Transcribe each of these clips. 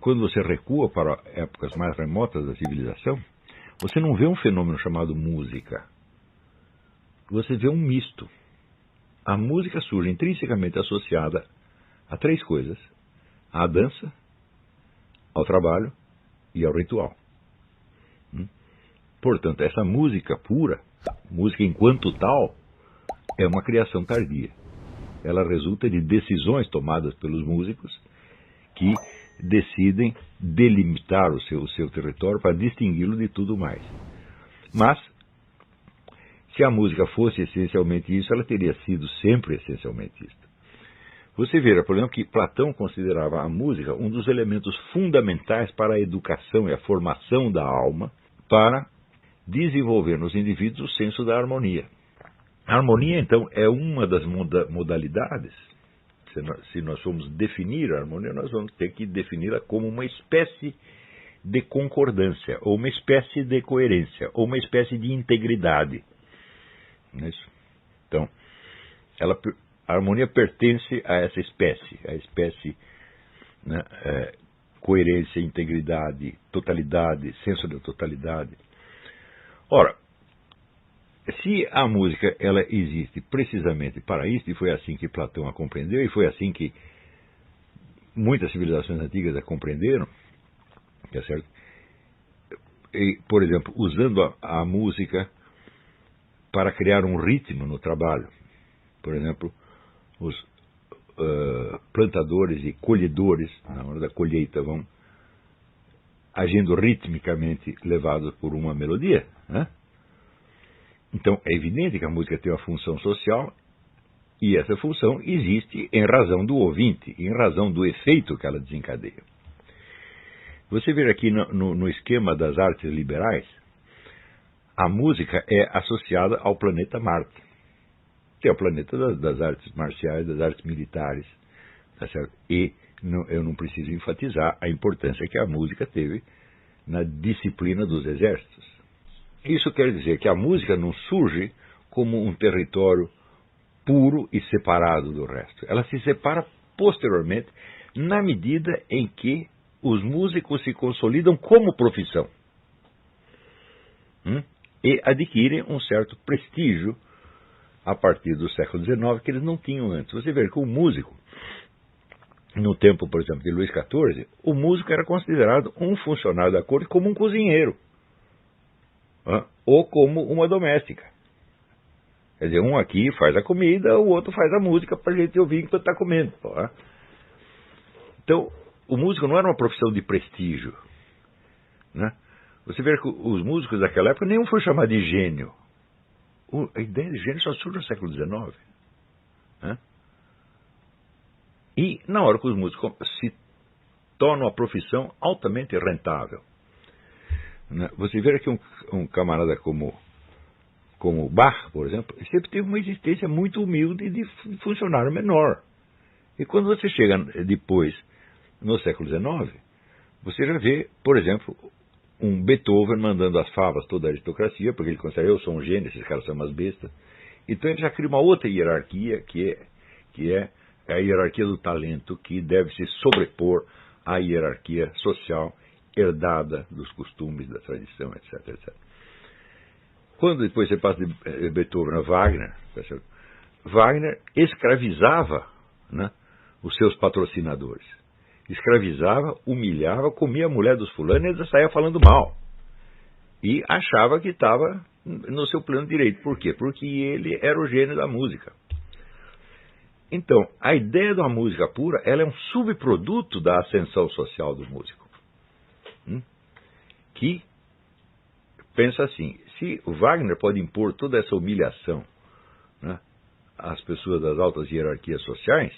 quando você recua para épocas mais remotas da civilização, você não vê um fenômeno chamado música. Você vê um misto. A música surge intrinsecamente associada a três coisas: à dança, ao trabalho e ao ritual. Portanto, essa música pura, música enquanto tal, é uma criação tardia. Ela resulta de decisões tomadas pelos músicos que decidem delimitar o seu território para distingui-lo de tudo mais. Mas, se a música fosse essencialmente isso, ela teria sido sempre essencialmente isso. Você verá, por exemplo, que Platão considerava a música um dos elementos fundamentais para a educação e a formação da alma, para desenvolver nos indivíduos o senso da harmonia. A harmonia, então, é uma das modalidades. Se nós formos definir a harmonia, nós vamos ter que defini-la como uma espécie de concordância, ou uma espécie de coerência, ou uma espécie de integridade. Não é isso? Então, a harmonia pertence a essa espécie, a espécie, né, coerência, integridade, totalidade, senso de totalidade. Ora, se a música ela existe precisamente para isso, e foi assim que Platão a compreendeu, e foi assim que muitas civilizações antigas a compreenderam, tá certo? E, por exemplo, usando a música para criar um ritmo no trabalho. Por exemplo, os plantadores e colhedores, na hora da colheita, vão agindo ritmicamente levados por uma melodia, né? Então, é evidente que a música tem uma função social, e essa função existe em razão do ouvinte, em razão do efeito que ela desencadeia. Você vê aqui no esquema das artes liberais, a música é associada ao planeta Marte, que é o planeta das artes marciais, das artes militares, tá certo? E eu não preciso enfatizar a importância que a música teve na disciplina dos exércitos. Isso quer dizer que a música não surge como um território puro e separado do resto. Ela se separa posteriormente, na medida em que os músicos se consolidam como profissão e adquirem um certo prestígio a partir do século XIX que eles não tinham antes. Você vê que o músico, no tempo, por exemplo, de Luís XIV, o músico era considerado um funcionário da corte como um cozinheiro, ou como uma doméstica. Quer dizer, um aqui faz a comida, o outro faz a música para a gente ouvir enquanto está comendo. Então, o músico não era uma profissão de prestígio, né? Você vê que os músicos daquela época, nenhum foi chamado de gênio. A ideia de gênio só surge no século XIX. Né? E na hora que os músicos se tornam uma profissão altamente rentável. Né? Você vê que um camarada como Bach, por exemplo, sempre teve uma existência muito humilde de funcionário menor. E quando você chega depois, no século XIX, você já vê, por exemplo, um Beethoven mandando as favas toda a aristocracia, porque ele considera: eu sou um gênio, esses caras são umas bestas. Então ele já cria uma outra hierarquia, que é a hierarquia do talento, que deve se sobrepor à hierarquia social herdada dos costumes, da tradição, etc, etc. Quando depois você passa de Beethoven a Wagner, Wagner escravizava, né, os seus patrocinadores. Escravizava, humilhava, comia a mulher dos fulanos e ele saía falando mal. E achava que estava no seu pleno direito. Por quê? Porque ele era o gênio da música. Então, a ideia da música pura, ela é um subproduto da ascensão social do músico. Que pensa assim: se o Wagner pode impor toda essa humilhação, né, às pessoas das altas hierarquias sociais,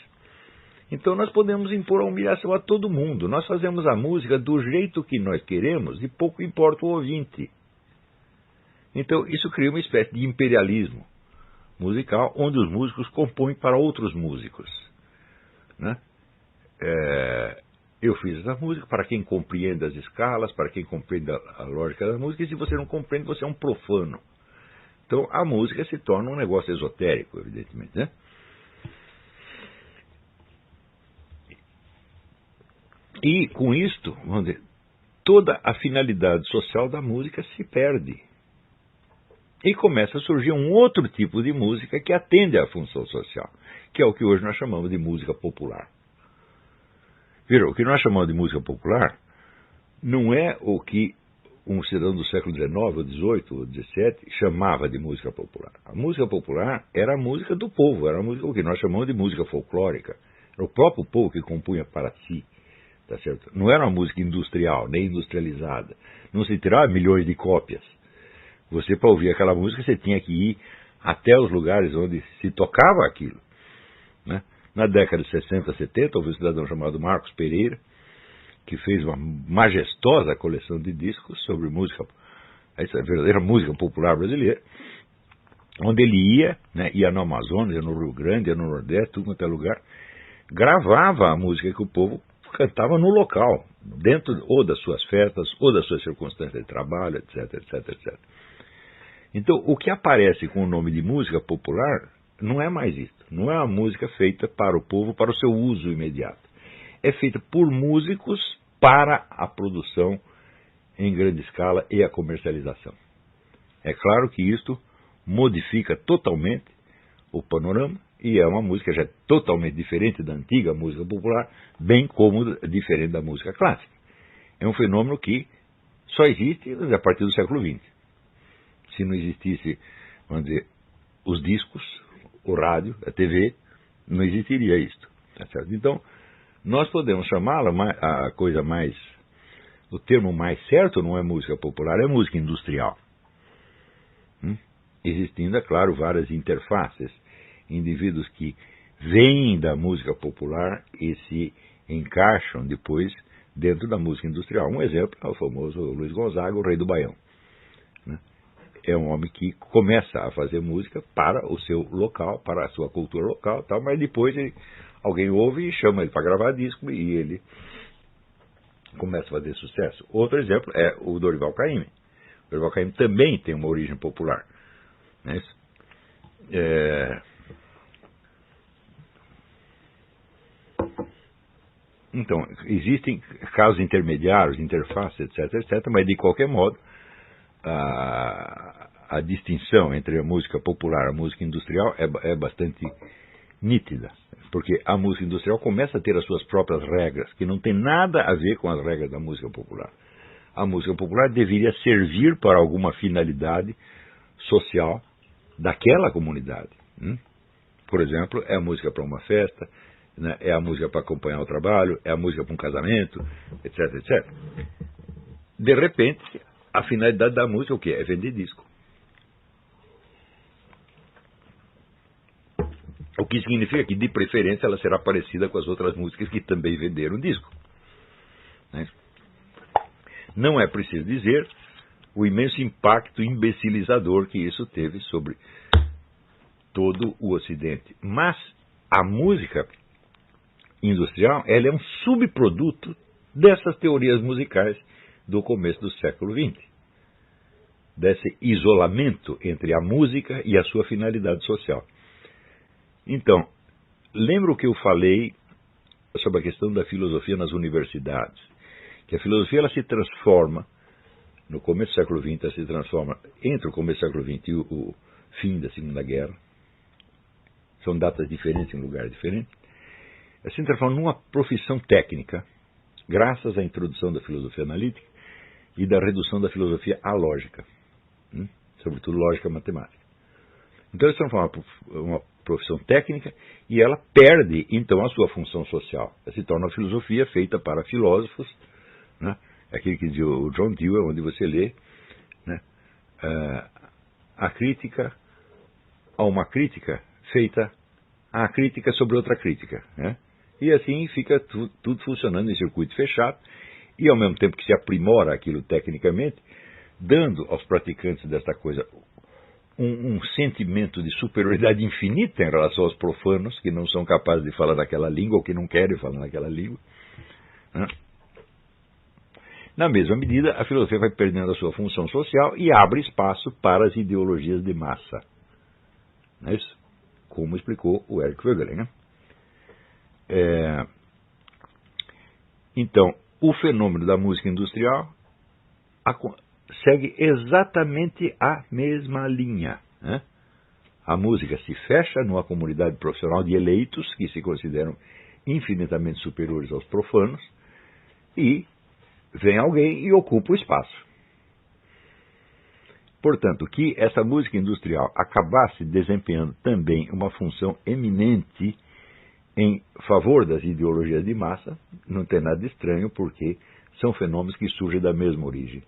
então nós podemos impor a humilhação a todo mundo. Nós fazemos a música do jeito que nós queremos e pouco importa o ouvinte. Então isso cria uma espécie de imperialismo musical, onde os músicos compõem para outros músicos. Né? Eu fiz essa música para quem compreende as escalas, para quem compreende a lógica da música, e se você não compreende, você é um profano. Então a música se torna um negócio esotérico, evidentemente, né? E com isto, vamos dizer, toda a finalidade social da música se perde. E começa a surgir um outro tipo de música que atende à função social, que é o que hoje nós chamamos de música popular. Viram, o que nós chamamos de música popular não é o que um cidadão do século XIX, ou XVIII, ou XVII chamava de música popular. A música popular era a música do povo, era a música, o que nós chamamos de música folclórica. Era o próprio povo que compunha para si. Tá certo? Não era uma música industrial, nem industrializada. Não se tirava milhões de cópias. Você, para ouvir aquela música, você tinha que ir até os lugares onde se tocava aquilo. Né? Na década de 60, 70, houve um cidadão chamado Marcos Pereira, que fez uma majestosa coleção de discos sobre música, essa verdadeira música popular brasileira, onde ele ia, né, ia no Amazonas, ia no Rio Grande, ia no Nordeste, tudo quanto é lugar, gravava a música que o povo cantava no local, dentro ou das suas festas, ou das suas circunstâncias de trabalho, etc, etc, etc. Então, o que aparece com o nome de música popular não é mais isso. Não é uma música feita para o povo, para o seu uso imediato. É feita por músicos para a produção em grande escala e a comercialização. É claro que isto modifica totalmente o panorama e é uma música já totalmente diferente da antiga música popular, bem como diferente da música clássica. É um fenômeno que só existe a partir do século XX. Se não existisse, vamos dizer, os discos, o rádio, a TV, não existiria isto. Tá certo? Então, nós podemos chamá-la a coisa mais... O termo mais certo não é música popular, é música industrial. Existindo, é claro, várias interfaces. Indivíduos que vêm da música popular e se encaixam depois dentro da música industrial. Um exemplo é o famoso Luiz Gonzaga, o Rei do Baião. É um homem que começa a fazer música para o seu local, para a sua cultura local, tal, mas depois alguém ouve e chama ele para gravar disco e ele começa a fazer sucesso. Outro exemplo é o Dorival Caymmi. O Dorival Caymmi também tem uma origem popular. Né? Então, existem casos intermediários, interfaces, etc, etc, mas de qualquer modo, a distinção entre a música popular e a música industrial é bastante nítida, porque a música industrial começa a ter as suas próprias regras, que não tem nada a ver com as regras da música popular. A música popular deveria servir para alguma finalidade social daquela comunidade. Por exemplo, é a música para uma festa, né? É a música para acompanhar o trabalho, é a música para um casamento, etc, etc. De repente, a finalidade da música é o quê? É vender disco. O que significa que, de preferência, ela será parecida com as outras músicas que também venderam disco. Né? Não é preciso dizer o imenso impacto imbecilizador que isso teve sobre todo o Ocidente. Mas a música industrial, ela é um subproduto dessas teorias musicais do começo do século XX. Desse isolamento entre a música e a sua finalidade social. Então, lembra o que eu falei sobre a questão da filosofia nas universidades? Que a filosofia ela se transforma, no começo do século XX, ela se transforma entre o começo do século XX e o fim da Segunda Guerra. São datas diferentes em lugares diferentes. Ela se transforma numa profissão técnica, graças à introdução da filosofia analítica e da redução da filosofia à lógica, sobretudo lógica matemática. Então, ela se transforma uma profissão técnica e ela perde, então, a sua função social. Ela se torna uma filosofia feita para filósofos, né? Aquele que diz o John Dewey, onde você lê, né? A crítica a uma crítica feita à crítica sobre outra crítica, né? E assim fica tudo funcionando em circuito fechado e, ao mesmo tempo que se aprimora aquilo tecnicamente, dando aos praticantes desta coisa um sentimento de superioridade infinita em relação aos profanos, que não são capazes de falar naquela língua, ou que não querem falar naquela língua. Né? Na mesma medida, a filosofia vai perdendo a sua função social e abre espaço para as ideologias de massa. Não é isso? Como explicou o Eric Voegelin. Né? Então, o fenômeno da música industrial segue exatamente a mesma linha, né? A música se fecha numa comunidade profissional de eleitos, que se consideram infinitamente superiores aos profanos, e vem alguém e ocupa o espaço. Portanto, que essa música industrial acabasse desempenhando também uma função eminente em favor das ideologias de massa, não tem nada de estranho, porque são fenômenos que surgem da mesma origem.